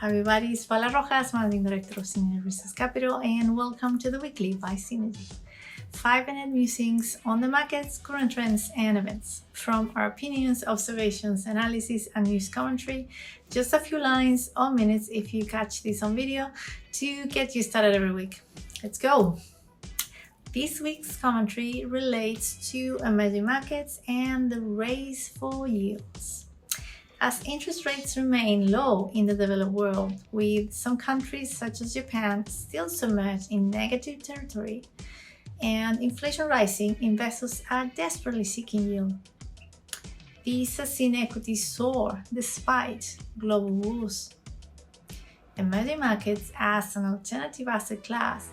Hi everybody, it's Paula Rojas, Managing Director of Synergy Resource Capital, and welcome to the weekly by Synergy. 5-minute musings on the markets, current trends, and events. From our opinions, observations, analysis, and news commentary, just a few lines or minutes if you catch this on video to get you started every week. Let's go! This week's commentary relates to emerging markets and the race for yields. As interest rates remain low in the developed world, with some countries such as Japan still submerged in negative territory and inflation rising, investors are desperately seeking yield. This has seen equities soar despite global woes. Emerging markets as an alternative asset class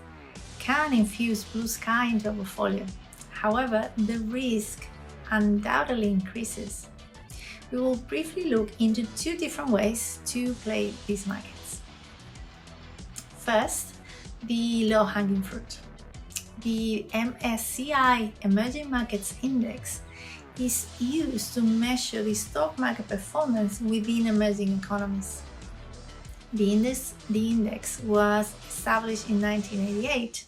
can infuse blue sky into a portfolio. However, the risk undoubtedly increases. We will briefly look into two different ways to play these markets. First, the low-hanging fruit. The MSCI Emerging Markets Index is used to measure the stock market performance within emerging economies. The index was established in 1988,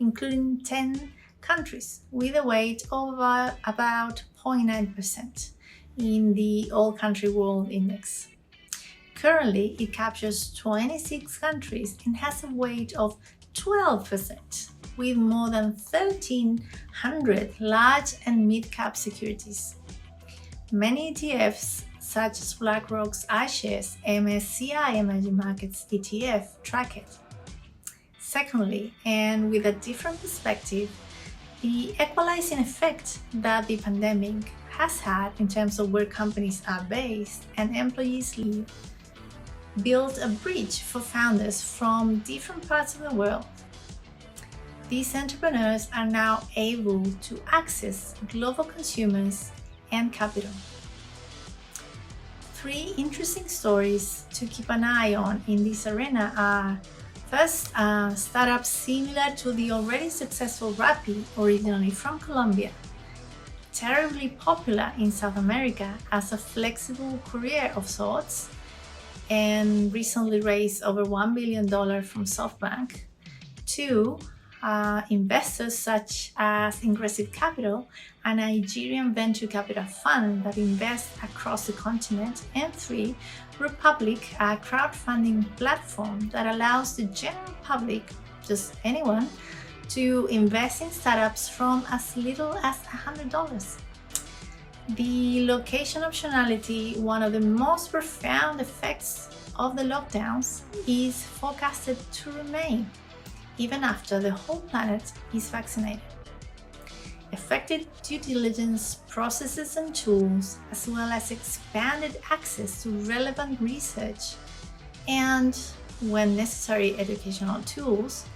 including 10 countries, with a weight of about 0.9%. in the All-Country World Index. Currently, it captures 26 countries and has a weight of 12%, with more than 1,300 large and mid-cap securities. Many ETFs, such as BlackRock's iShares MSCI Emerging Markets ETF, track it. Secondly, and with a different perspective, the equalizing effect that the pandemic has had in terms of where companies are based and employees live built a bridge for founders from different parts of the world. These entrepreneurs are now able to access global consumers and capital. Three interesting stories to keep an eye on in this arena are: first, startups similar to the already successful Rappi, originally from Colombia, terribly popular in South America as a flexible courier of sorts, and recently raised over $1 billion from SoftBank. Two, investors such as Ingressive Capital, a Nigerian venture capital fund that invests across the continent. And three, Republic, a crowdfunding platform that allows the general public, just anyone, to invest in startups from as little as $100. The location optionality, one of the most profound effects of the lockdowns, is forecasted to remain even after the whole planet is vaccinated. Effective due diligence processes and tools, as well as expanded access to relevant research and, when necessary, educational tools,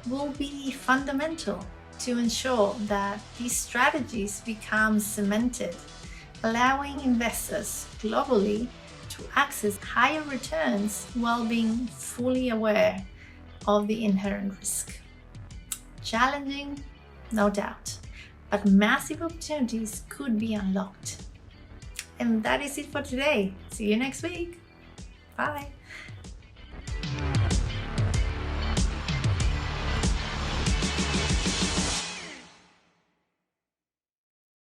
will be fundamental to ensure that these strategies become cemented, allowing investors globally to access higher returns while being fully aware of the inherent risk. Challenging, no doubt, but massive opportunities could be unlocked. And that is it for today. See you next week. Bye.